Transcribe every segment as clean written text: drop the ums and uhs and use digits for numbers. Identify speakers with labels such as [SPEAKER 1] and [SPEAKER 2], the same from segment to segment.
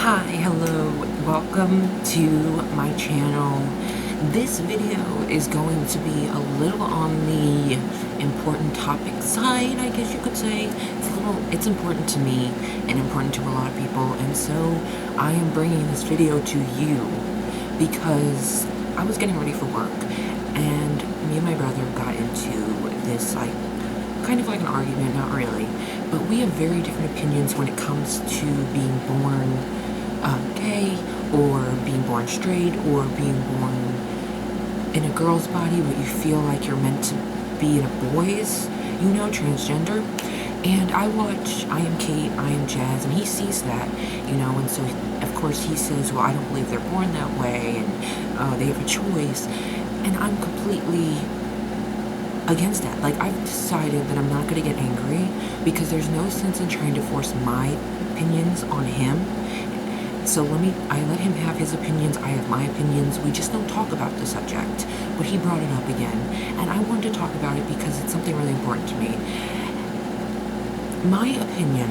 [SPEAKER 1] Hi, hello, welcome to my channel. This video is going to be a little on the important topic side, I guess you could say. It's important to me and important to a lot of people, and so I am bringing this video to you because I was getting ready for work and me and my brother got into this kind of like an argument, not really, but we have very different opinions when it comes to being born gay, or being born straight, or being born in a girl's body but you feel like you're meant to be in a boy's, transgender. And I watch I Am Kate, I Am Jazz, and he sees that, and so of course he says, well, I don't believe they're born that way, and they have a choice, and I'm completely against that. I've decided that I'm not going to get angry because there's no sense in trying to force my opinions on him. So I let him have his opinions, I have my opinions, we just don't talk about the subject. But he brought it up again, and I wanted to talk about it because it's something really important to me. My opinion,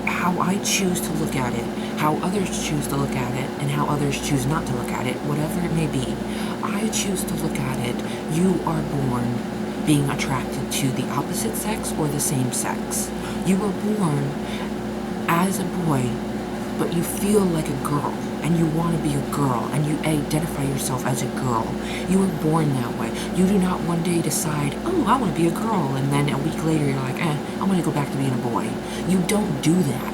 [SPEAKER 1] how I choose to look at it, how others choose to look at it, and how others choose not to look at it, whatever it may be, I choose to look at it, you are born being attracted to the opposite sex or the same sex. You were born as a boy, but you feel like a girl, and you want to be a girl, and you identify yourself as a girl. You were born that way. You do not one day decide, oh, I want to be a girl, and then a week later you're like, I'm going to go back to being a boy. You don't do that.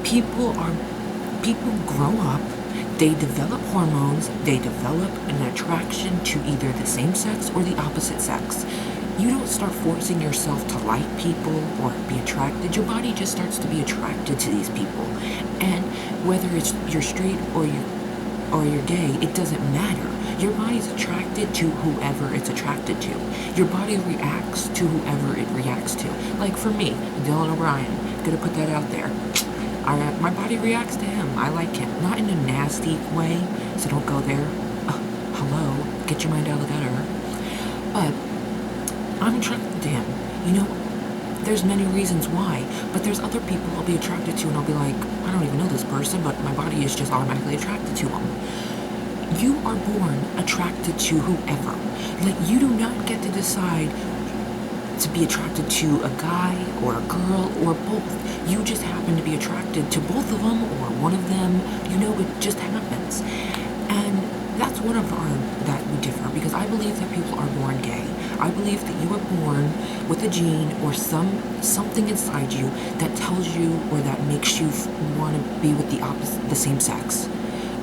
[SPEAKER 1] People grow up, they develop hormones, they develop an attraction to either the same sex or the opposite sex. You don't start forcing yourself to like people or be attracted. Your body just starts to be attracted to these people. And whether you're straight or you're gay, it doesn't matter. Your body's attracted to whoever it's attracted to. Your body reacts to whoever it reacts to. Like for me, Dylan O'Brien, gonna put that out there. My body reacts to him. I like him. Not in a nasty way, so don't go there. Hello, get your mind out of the gutter. But I'm attracted to him. There's many reasons why, but there's other people I'll be attracted to and I'll be like, I don't even know this person, but my body is just automatically attracted to him. You are born attracted to whoever. You do not get to decide to be attracted to a guy or a girl or both. You just happen to be attracted to both of them or one of them. It just happens. And that's one of that we differ, because I believe that people are born gay. I believe that you are born with a gene or something inside you that tells you or that makes you want to be with the same sex.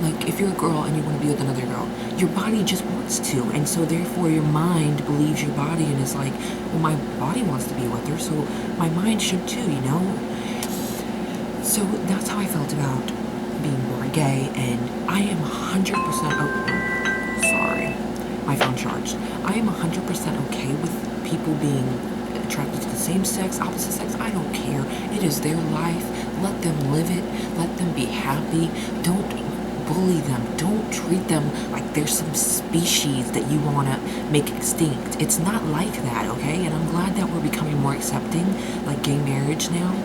[SPEAKER 1] If you're a girl and you want to be with another girl, your body just wants to, and so therefore your mind believes your body and is like, well, my body wants to be with her, so my mind should too, So that's how I felt about being born gay, and I am 100%, sorry, my phone charged. I am 100% okay with people being attracted to the same sex, opposite sex. I don't care. It is their life. Let them live it. Let them be happy. Don't bully them. Don't treat them like they're some species that you want to make extinct. It's not like that, okay? And I'm glad that we're becoming more accepting, like gay marriage now.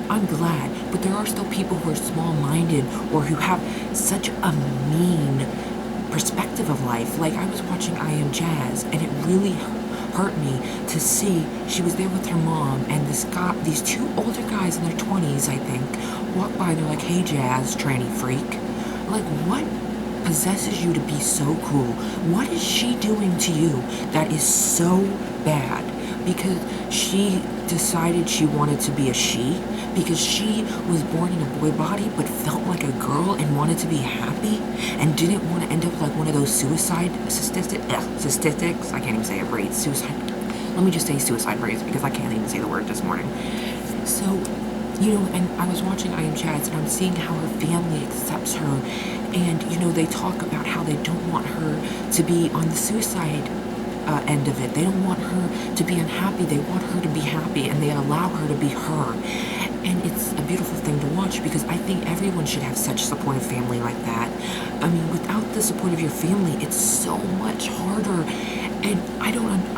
[SPEAKER 1] I'm glad, but there are still people who are small-minded or who have such a mean perspective of life. I was watching I Am Jazz, and it really hurt me to see she was there with her mom, and these two older guys in their 20s, I think, walk by and they're like, hey, Jazz, tranny freak. What possesses you to be so cruel? What is she doing to you that is so bad? Because she decided she wanted to be a she? Because she was born in a boy body but felt like a girl and wanted to be happy and didn't want to end up like one of those suicide statistics? I can't even say it right. Let me just say suicide rates because I can't even say the word this morning. So, and I was watching I Am Jazz, and I'm seeing how her family accepts her, and, they talk about how they don't want her to be on the suicide end of it. They don't want her to be unhappy. They want her to be happy, and they allow her to be her. And it's a beautiful thing to watch, because I think everyone should have such a supportive family like that. Without the support of your family, it's so much harder. And I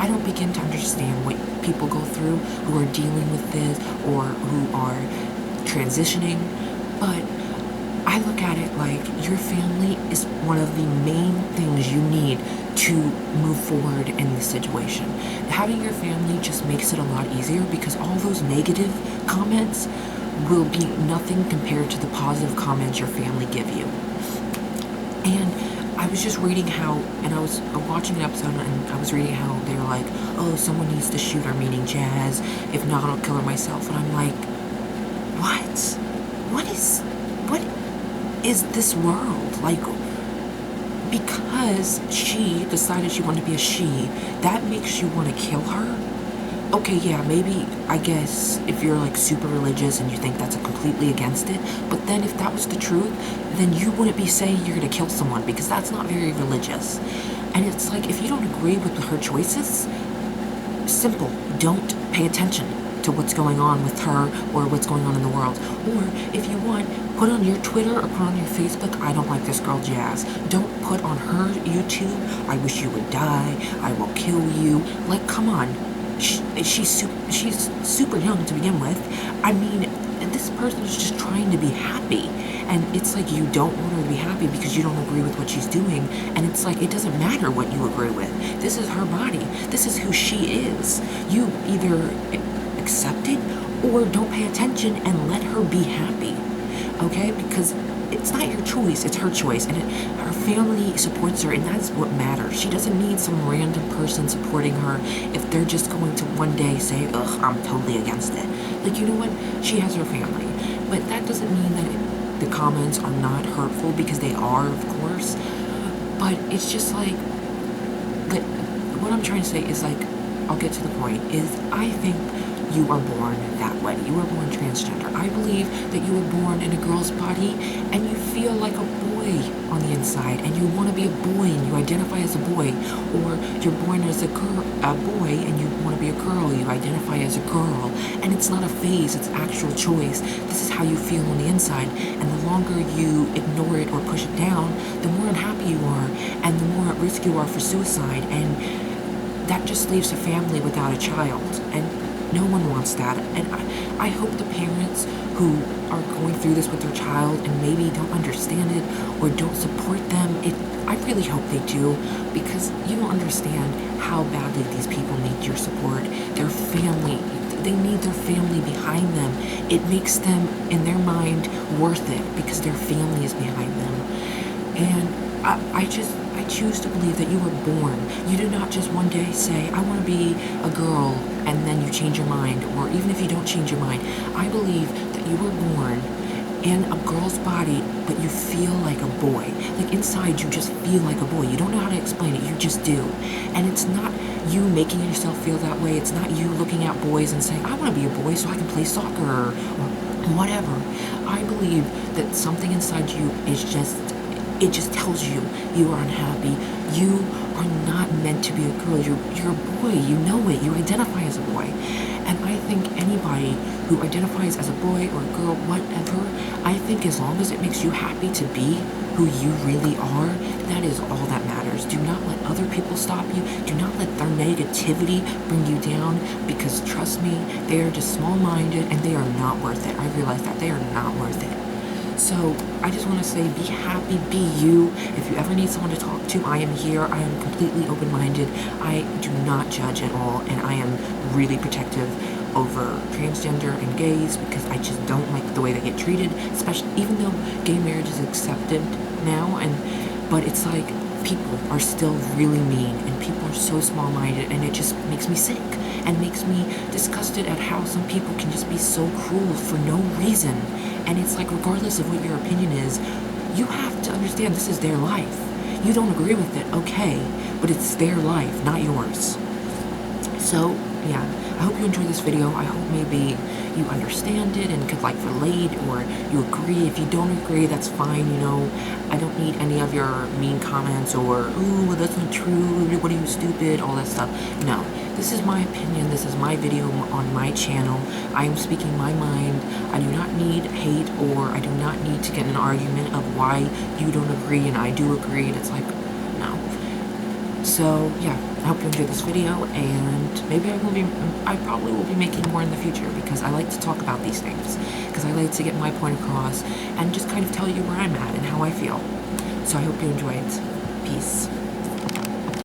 [SPEAKER 1] don't begin to understand what people go through who are dealing with this, or who are transitioning, but I look at it like your family is one of the main things you need to move forward in this situation. Having your family just makes it a lot easier because all those negative comments will be nothing compared to the positive comments your family give you. And I was just reading how, and I was watching an episode and I was reading how they were like, oh, someone needs to shoot her, meaning Jazz. If not, I'll kill her myself. And I'm like, what? What is this world? Like, because she decided she wanted to be a she, that makes you want to kill her? Okay, yeah, maybe, I guess, if you're like super religious and you think that's completely against it, but then if that was the truth, then you wouldn't be saying you're gonna kill someone, because that's not very religious. And it's like, if you don't agree with her choices, simple, don't pay attention to what's going on with her or what's going on in the world. Or if you want, put on your Twitter or put on your Facebook, I don't like this girl Jazz. Don't put on her YouTube, I wish you would die, I will kill you. Like, come on. She's super young to begin with. I mean, this person is just trying to be happy. And it's like you don't want her to be happy because you don't agree with what she's doing. And it's like, it doesn't matter what you agree with. This is her body. This is who she is. You either accept it or don't pay attention and let her be happy. Okay? Because it's not your choice, it's her choice, and her family supports her, and that's what matters. She doesn't need some random person supporting her if they're just going to one day say, ugh, I'm totally against it. Like, you know what? She has her family. But that doesn't mean that the comments are not hurtful, because they are, of course. But it's just like, what I'm trying to say is, like, I'll get to the point, is I think you are born that way. You were born transgender. I believe that you were born in a girl's body and you feel like a boy on the inside and you want to be a boy and you identify as a boy. Or you're born as a boy and you want to be a girl, you identify as a girl. And it's not a phase, it's actual choice. This is how you feel on the inside. And the longer you ignore it or push it down, the more unhappy you are and the more at risk you are for suicide. And that just leaves a family without a child. And no one wants that. And I hope the parents who are going through this with their child and maybe don't understand it or don't support them, I really hope they do, because you don't understand how badly these people need your support. Their family, they need their family behind them. It makes them, in their mind, worth it because their family is behind them. And I choose to believe that you were born. You did not just one day say, I want to be a girl, and then you change your mind, or even if you don't change your mind. I believe that you were born in a girl's body, but you feel like a boy. Like inside you just feel like a boy. You don't know how to explain it, you just do. And it's not you making yourself feel that way. It's not you looking at boys and saying, I want to be a boy so I can play soccer or whatever. I believe that something inside you is it just tells you you are unhappy. You are not meant to be a girl. You're a boy. You know it. You identify as a boy. And I think anybody who identifies as a boy or a girl, whatever, I think as long as it makes you happy to be who you really are, that is all that matters. Do not let other people stop you. Do not let their negativity bring you down, because trust me, they are just small-minded and they are not worth it. I realize that they are not worth it. So I just want to say, be happy, be you. If you ever need someone to talk to, I am here. I am completely open-minded. I do not judge at all, and I am really protective over transgender and gays, because I just don't like the way they get treated, especially even though gay marriage is accepted now, but it's like people are still really mean and people are so small-minded, and it just makes me sick and makes me disgusted at how some people can just be so cruel for no reason. And it's like, regardless of what your opinion is, you have to understand this is their life. You don't agree with it, okay, but it's their life, not yours. So yeah, I hope you enjoyed this video. I hope maybe you understand it and could like relate, or you agree. If you don't agree, that's fine, you know. I don't need any of your mean comments or, ooh, that's not true, what are you, stupid, all that stuff. No, this is my opinion, this is my video on my channel. I am speaking my mind. I do not need hate, or I do not need to get in an argument of why you don't agree and I do agree. And it's like, no. So yeah, I hope you enjoyed this video, and maybe I probably will be making more in the future, because I like to talk about these things, because I like to get my point across and just kind of tell you where I'm at and how I feel. So I hope you enjoyed. Peace.